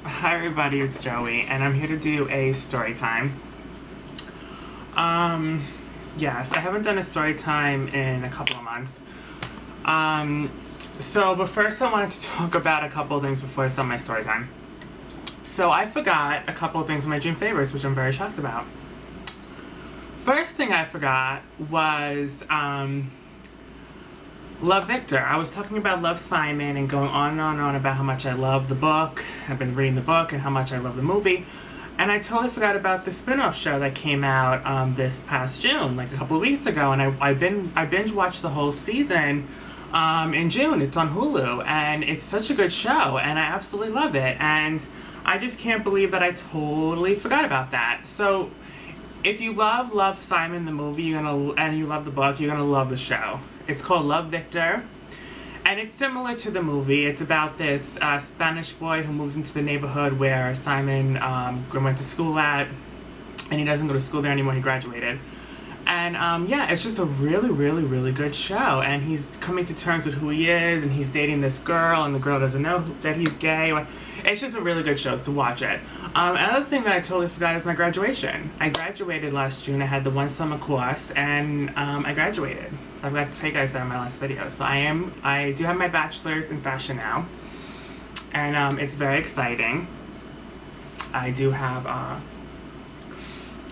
Hi everybody, it's Joey, and I'm here to do a story time. Um, yes, I haven't done a story time in a couple of months. Um, but first I wanted to talk about a couple of things before I start my story time. So I forgot a couple of things in my June favorites, which I'm very shocked about. First thing I forgot was, Love Victor. I was talking about Love Simon and going on and on and on about how much I love the book. I've been reading the book and how much I love the movie. And I totally forgot about the spin-off show that came out this past June, like a couple of weeks ago. And I binge watched the whole season in June. It's on Hulu, and it's such a good show, and I absolutely love it. And I just can't believe that I totally forgot about that. So if you love Simon the movie, and you love the book, you're gonna love the show. It's called Love Victor, and it's similar to the movie. It's about this Spanish boy who moves into the neighborhood where Simon went to school at, and he doesn't go to school there anymore. He graduated. And yeah, it's just a really, really, really good show. And he's coming to terms with who he is, and he's dating this girl, and the girl doesn't know that he's gay. It's just a really good show, so watch it. Another thing that I totally forgot is my graduation. I graduated last June. I had the one summer course, and I graduated. I forgot to tell you guys that in my last video. So I do have my bachelor's in fashion now, and it's very exciting. I do have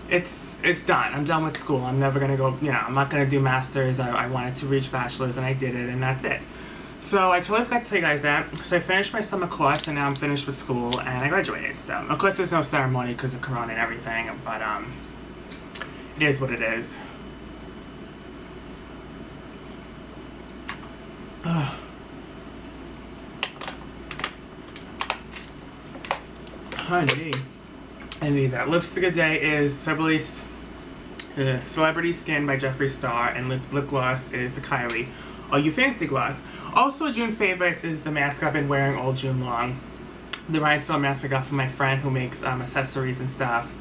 it's done. I'm done with school. I'm never gonna go. I'm not gonna do masters. I wanted to reach bachelor's, and I did it, and that's it. So I totally forgot to tell you guys that. So I finished my summer course, and now I'm finished with school, and I graduated. So of course there's no ceremony because of Corona and everything, but it is what it is. Honey, I need that. Lipstick of the day is Celebrity Skin by Jeffree Star, and lip gloss is the Kylie Oh You Fancy gloss. Also, June favorites is the mask I've been wearing all June long. The rhinestone mask I got from my friend who makes accessories and stuff.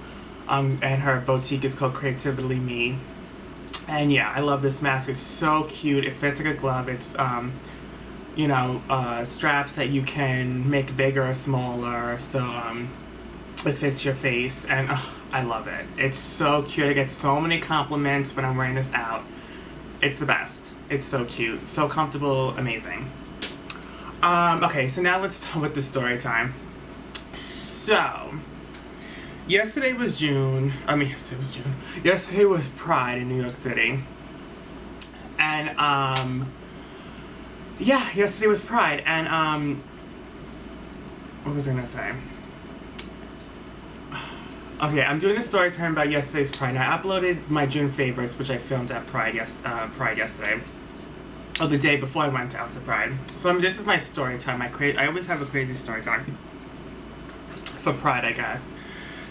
And her boutique is called Creatively Me. And yeah, I love this mask. It's so cute. It fits like a glove. It's straps that you can make bigger or smaller, so it fits your face, and I love it. It's so cute. I get so many compliments when I'm wearing this out. It's the best. It's so cute, so comfortable, amazing. Okay, so now let's start with the story time. So, yesterday was June. Yesterday was Pride in New York City, and yeah, yesterday was Pride, and what was I gonna say? Okay, I'm doing a story time about yesterday's Pride. Now, I uploaded my June favorites, which I filmed at Pride yesterday. Or the day before I went out to Pride. So this is my story time. I always have a crazy story time for Pride, I guess.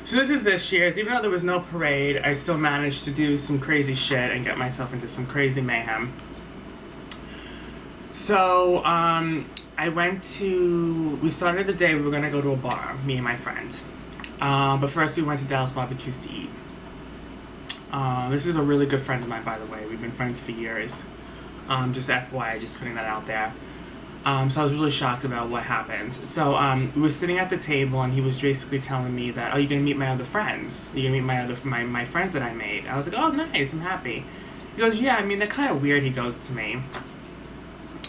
So this is this year's. Even though there was no parade, I still managed to do some crazy shit and get myself into some crazy mayhem. So, we started the day, we were gonna go to a bar, me and my friend. But first we went to Dallas Barbecues to eat. This is a really good friend of mine, by the way. We've been friends for years. Just FYI, just putting that out there. So I was really shocked about what happened. So, we were sitting at the table, and he was basically telling me that, oh, you're gonna meet my other friends. You're gonna meet my friends that I made. I was like, oh, nice, I'm happy. He goes, yeah, I mean, they're kind of weird, he goes to me.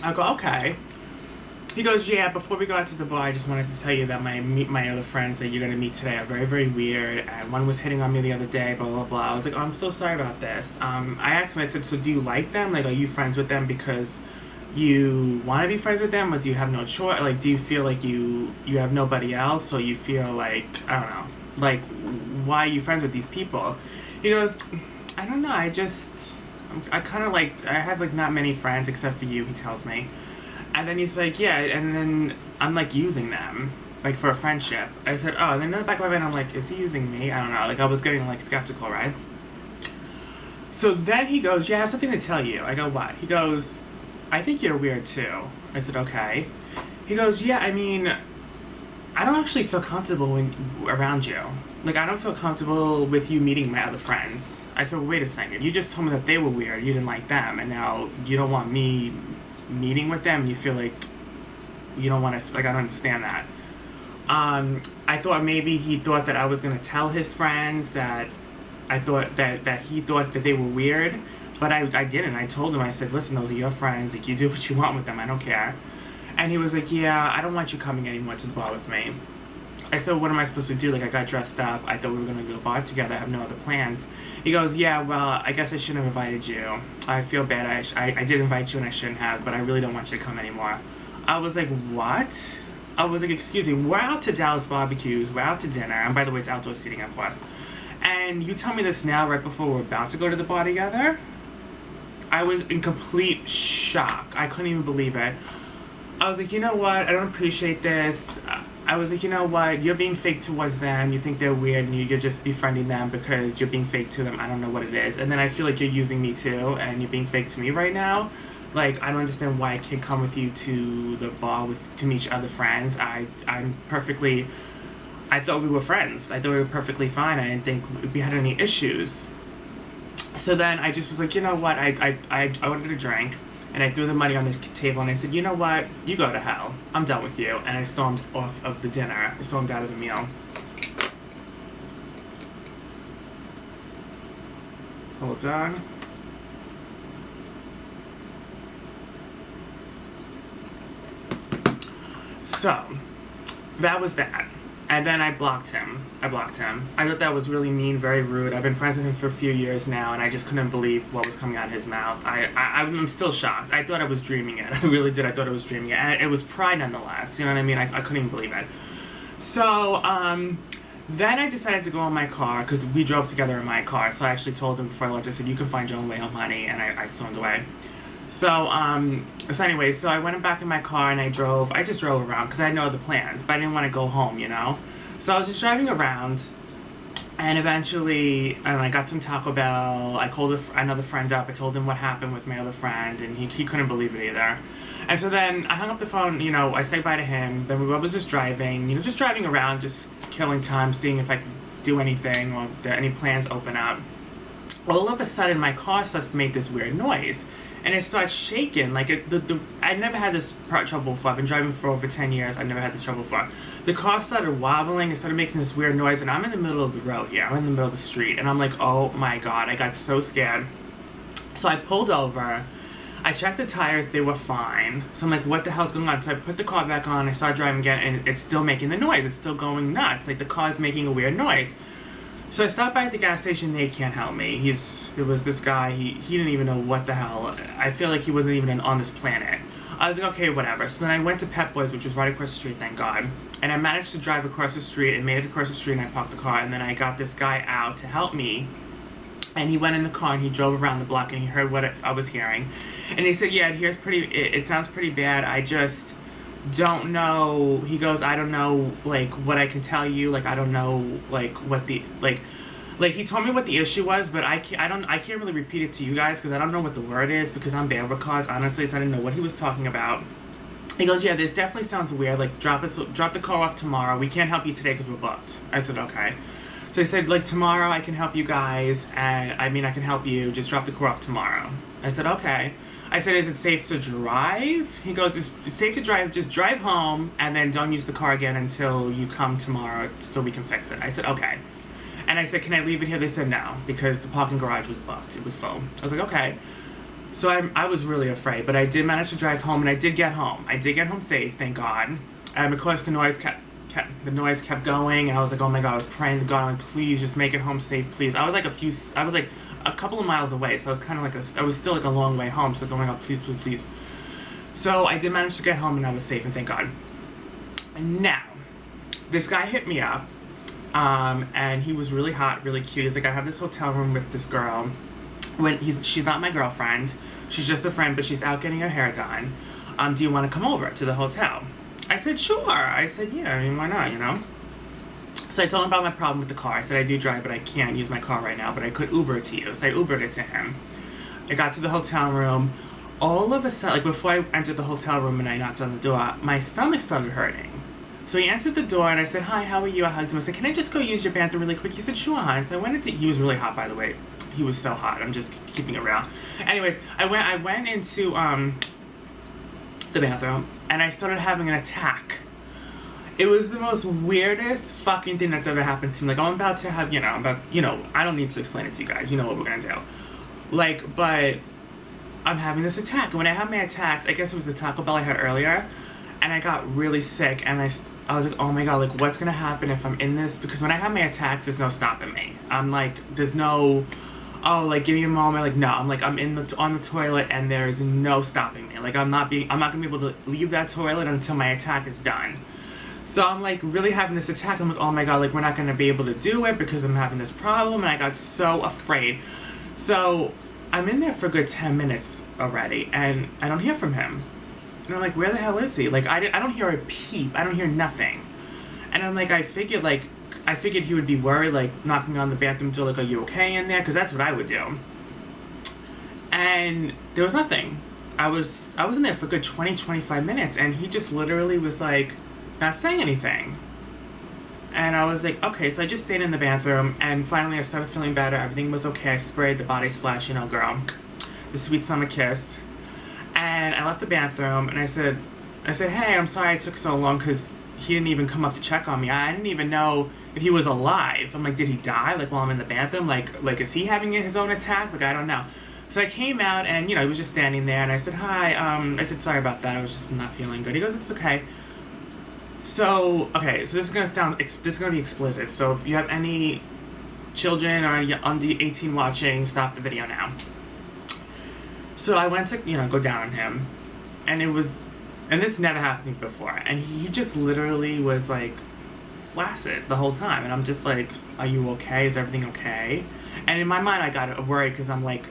I go, okay. He goes, yeah, before we go out to the bar, I just wanted to tell you that my other friends that you're going to meet today are very, very weird, and one was hitting on me the other day, blah, blah, blah. I was like, oh, I'm so sorry about this. I asked him, I said, so do you like them? Like, are you friends with them because you want to be friends with them, or do you have no choice? Like, do you feel like you have nobody else, or you feel like, I don't know, like, why are you friends with these people? He goes, I don't know, I kind of like, I have like not many friends except for you, he tells me. And then he's like, yeah, and then I'm like using them, like for a friendship. I said, oh, and then in the back of my mind, I'm like, is he using me? I don't know, like I was getting like skeptical, right? So then he goes, yeah, I have something to tell you. I go, what? He goes, I think you're weird too. I said, okay. He goes, yeah, I mean, I don't actually feel comfortable around you. Like, I don't feel comfortable with you meeting my other friends. I said, well, wait a second. You just told me that they were weird. You didn't like them. And now you don't want me meeting with them. You feel like you don't want to, like, I don't understand that. I thought maybe he thought that I was gonna tell his friends that I thought that he thought that they were weird, but I didn't. I told him, I said, listen, those are your friends. Like, you do what you want with them. I don't care. And he was like, yeah, I don't want you coming anymore to the bar with me. I said, what am I supposed to do? Like, I got dressed up. I thought we were going to go to the bar together. I have no other plans. He goes, yeah, well, I guess I shouldn't have invited you. I feel bad. I did invite you and I shouldn't have, but I really don't want you to come anymore. I was like, what? I was like, excuse me, we're out to Dallas Barbecues. We're out to dinner. And by the way, it's outdoor seating, of course. And you tell me this now right before we're about to go to the bar together? I was in complete shock. I couldn't even believe it. I was like, you know what? I don't appreciate this. I was like, you know what? You're being fake towards them. You think they're weird and you're just befriending them because you're being fake to them. I don't know what it is. And then I feel like you're using me too and you're being fake to me right now. Like, I don't understand why I can't come with you to the bar to meet other friends. I'm perfectly... I thought we were friends. I thought we were perfectly fine. I didn't think we had any issues. So then I just was like, you know what? I ordered a drink. And I threw the money on the table and I said, you know what? You go to hell. I'm done with you. And I stormed off of the dinner. I stormed out of the meal. Hold on. So, that was that. And then I blocked him. I thought that was really mean, very rude. I've been friends with him for a few years now, and I just couldn't believe what was coming out of his mouth. I'm still shocked. I thought I was dreaming it. I really did. I thought I was dreaming it. And it was pride nonetheless. You know what I mean? I couldn't even believe it. So, then I decided to go in my car, because we drove together in my car. So I actually told him before I left, I said, you can find your own way home, honey. And I stormed away. So anyway, so I went back in my car and I just drove around because I had no other plans, but I didn't want to go home, you know? So I was just driving around and eventually, I got some Taco Bell. I called another friend up. I told him what happened with my other friend and he couldn't believe it either. And so then I hung up the phone, you know, I said bye to him. Then we was just driving, you know, just driving around, just killing time, seeing if I could do anything or if any plans open up. All of a sudden, my car starts to make this weird noise. And it starts shaking. Like, I never had this trouble before. I've been driving for over 10 years. I've never had this trouble before. The car started wobbling. It started making this weird noise. And I'm in the middle of the road here. I'm in the middle of the street. And I'm like, oh my God. I got so scared. So I pulled over. I checked the tires. They were fine. So I'm like, what the hell's going on? So I put the car back on. I started driving again. And it's still making the noise. It's still going nuts. Like, the car's making a weird noise. So I stopped by at the gas station. They can't help me. There was this guy. He didn't even know what the hell. I feel like he wasn't even on this planet. I was like, okay, whatever. So then I went to Pep Boys, which was right across the street, thank God. And I managed to drive across the street and made it across the street and I parked the car. And then I got this guy out to help me. And he went in the car and he drove around the block and he heard what I was hearing. And he said, yeah, it sounds pretty bad. I just don't know. He goes, I don't know, like, what I can tell you. Like, I don't know, like, what the, like, he told me what the issue was, but I can't really repeat it to you guys because I don't know what the word is because I'm bad with cars, honestly, so I didn't know what he was talking about. He goes, yeah, this definitely sounds weird. Like, drop the car off tomorrow. We can't help you today because we're booked. I said, okay. So he said, like, tomorrow I can help you guys, and, I can help you. Just drop the car off tomorrow. I said, okay. I said, is it safe to drive? He goes, it's safe to drive. Just drive home, and then don't use the car again until you come tomorrow so we can fix it. I said, okay. And I said, can I leave it here? They said no, because the parking garage was booked. It was full. I was like, okay. So I was really afraid, but I did manage to drive home, and I did get home. I did get home safe, thank God. And of course, the noise kept going, and I was like, oh my God, I was praying to God, please just make it home safe, please. I was like a couple of miles away, so I was kind of I was still like a long way home, so going, oh, please, please, please. So I did manage to get home, and I was safe, and thank God. And now, this guy hit me up. And he was really hot, really cute. He's like, I have this hotel room with this girl. She's not my girlfriend. She's just a friend, but she's out getting her hair done. Do you want to come over to the hotel? I said, sure. I said, yeah, why not, you know? So I told him about my problem with the car. I said, I do drive, but I can't use my car right now, but I could Uber it to you. So I Ubered it to him. I got to the hotel room. All of a sudden, like before I entered the hotel room and I knocked on the door, my stomach started hurting. So he answered the door, and I said, hi, how are you? I hugged him. I said, can I just go use your bathroom really quick? He said, sure, hon. So I went into... He was really hot, by the way. He was so hot. I'm just keeping it real. Anyways, I went into the bathroom, and I started having an attack. It was the most weirdest fucking thing that's ever happened to me. Like, I'm about to have, I don't need to explain it to you guys. You know what we're gonna do. Like, but I'm having this attack. And when I have my attacks, I guess it was the Taco Bell I had earlier, and I got really sick, and I was like, oh my god, like, what's gonna happen if I'm in this? Because when I have my attacks, there's no stopping me. I'm like, there's no, oh, like, give me a moment. Like, no, I'm like, I'm on the toilet, and there's no stopping me. Like, I'm not gonna be able to leave that toilet until my attack is done. So I'm like really having this attack. I'm like, oh my god, like, we're not gonna be able to do it because I'm having this problem, and I got so afraid. So I'm in there for a good 10 minutes already, and I don't hear from him. And I'm like, where the hell is he? Like, I don't hear a peep. I don't hear nothing. And I'm like, I figured he would be worried, like, knocking on the bathroom door, like, are you okay in there? Because that's what I would do. And there was nothing. I was in there for a good 20-25 minutes, and he just literally was, like, not saying anything. And I was like, okay, so I just stayed in the bathroom, and finally I started feeling better. Everything was okay. I sprayed the body splash, girl. The sweet summer kiss. And I left the bathroom, and I said, hey, I'm sorry it took so long, because he didn't even come up to check on me. I didn't even know if he was alive. I'm like, did he die, like, while I'm in the bathroom? Like, is he having his own attack? Like, I don't know. So I came out, and, he was just standing there, and I said, hi, I said, sorry about that. I was just not feeling good. He goes, it's okay. So, okay, so this is gonna be explicit. So if you have any children or under 18 watching, stop the video now. So I went to, go down on him, and this never happened before, and he just literally was, like, flaccid the whole time, and I'm just like, are you okay? Is everything okay? And in my mind, I got worried, because I'm like,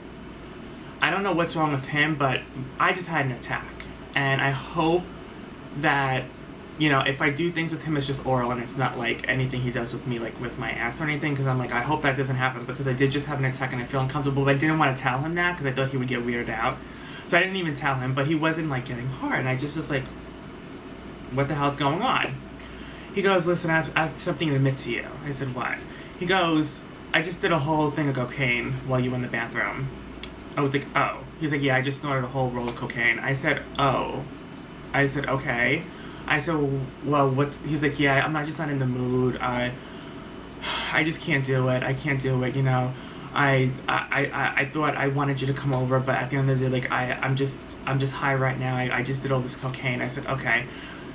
I don't know what's wrong with him, but I just had an attack, and I hope that, if I do things with him, it's just oral, and it's not, like, anything he does with me, like, with my ass or anything, because I'm like, I hope that doesn't happen, because I did just have an attack, and I feel uncomfortable, but I didn't want to tell him that, because I thought he would get weirded out, so I didn't even tell him, but he wasn't, like, getting hard, and I just was like, what the hell's going on? He goes, listen, I have something to admit to you. I said, what? He goes, I just did a whole thing of cocaine while you were in the bathroom. I was like, oh. He's like, yeah, I just snorted a whole roll of cocaine. I said, oh. I said, okay. I said, well, what's... He's like, yeah, I'm just not in the mood. I just can't do it. I can't do it, I thought I wanted you to come over, but at the end of the day, like, I'm just high right now. I just did all this cocaine. I said, okay.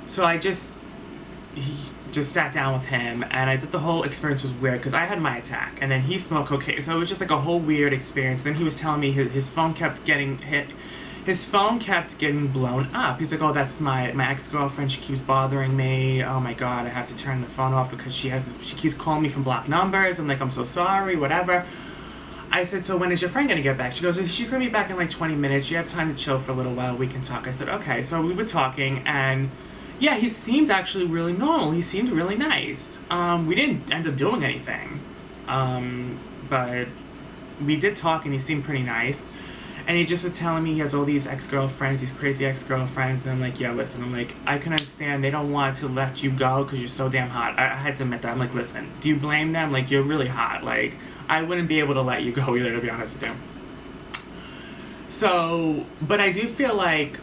So he just sat down with him, and I thought the whole experience was weird, because I had my attack, and then he smoked cocaine, so it was just like a whole weird experience. Then he was telling me his phone kept getting hit. His phone kept getting blown up. He's like, oh, that's my ex-girlfriend. She keeps bothering me. Oh my god, I have to turn the phone off because she keeps calling me from blocked numbers. I'm like, I'm so sorry, whatever. I said, so when is your friend gonna get back? She goes, she's gonna be back in like 20 minutes. You have time to chill for a little while. We can talk. I said, okay. So we were talking, and yeah, he seemed actually really normal. He seemed really nice. We didn't end up doing anything. But we did talk, and he seemed pretty nice. And he just was telling me he has all these ex-girlfriends, these crazy ex-girlfriends. And I'm like, yeah, listen, I'm like, I can understand they don't want to let you go because you're so damn hot. I had to admit that. I'm like, listen, do you blame them? Like, you're really hot. Like, I wouldn't be able to let you go either, to be honest with you. So, but I do feel like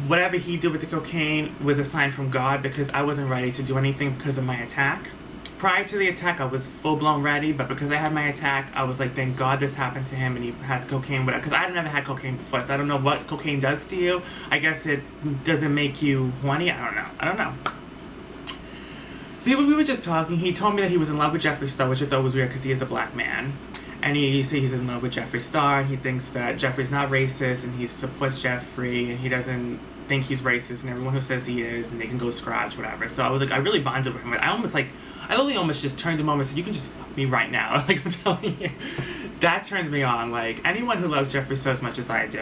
whatever he did with the cocaine was a sign from God, because I wasn't ready to do anything because of my attack. Prior to the attack, I was full-blown ready, but because I had my attack, I was like, thank God this happened to him and he had cocaine, because I never had cocaine before, so I don't know what cocaine does to you. I guess it doesn't make you horny. I don't know. So we were just talking. He told me that he was in love with Jeffree Star, which I thought was weird because he is a black man. And he said he's in love with Jeffree Star, and he thinks that Jeffree's not racist, and he supports Jeffree, and he doesn't think he's racist, and everyone who says he is, and they can go scratch, whatever. So I was like, I really bonded with him. I literally almost just turned to him and said, you can just fuck me right now. Like, I'm telling you. That turned me on. Like, anyone who loves Jeffree Star as much as I do,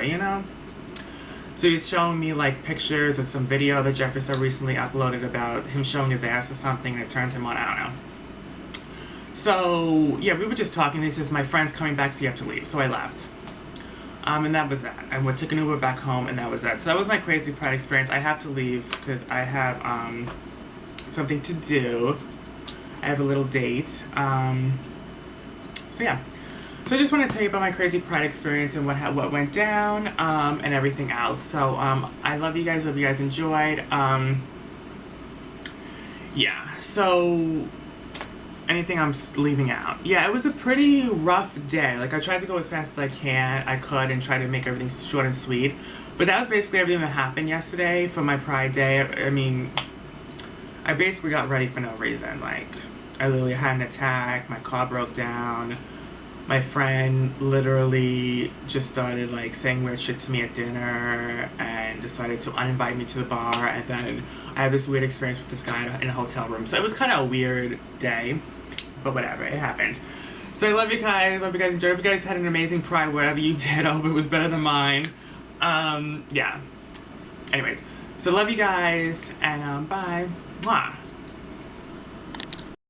So he's showing me, like, pictures of some video that Jeffree Star recently uploaded about him showing his ass or something, and it turned him on. I don't know. So, yeah, we were just talking. He says, my friend's coming back, so you have to leave. So I left. And that was that. And we took an Uber back home, and that was that. So that was my crazy Pride experience. I have to leave because I have something to do. I have a little date. So yeah. So I just want to tell you about my crazy Pride experience and what went down and everything else. So I love you guys. Hope you guys enjoyed. Yeah, so anything I'm leaving out? Yeah, it was a pretty rough day. Like, I tried to go as fast as I could, and try to make everything short and sweet. But that was basically everything that happened yesterday for my Pride Day. I mean, I basically got ready for no reason. Like, I literally had an attack, my car broke down, my friend literally just started like saying weird shit to me at dinner and decided to uninvite me to the bar, and then I had this weird experience with this guy in a hotel room. So it was kind of a weird day, but whatever, it happened. So I love you guys. Hope you guys enjoyed. Hope you guys had an amazing Pride, whatever you did. I hope it was better than mine. Yeah. Anyways, so love you guys, and bye. Mwah.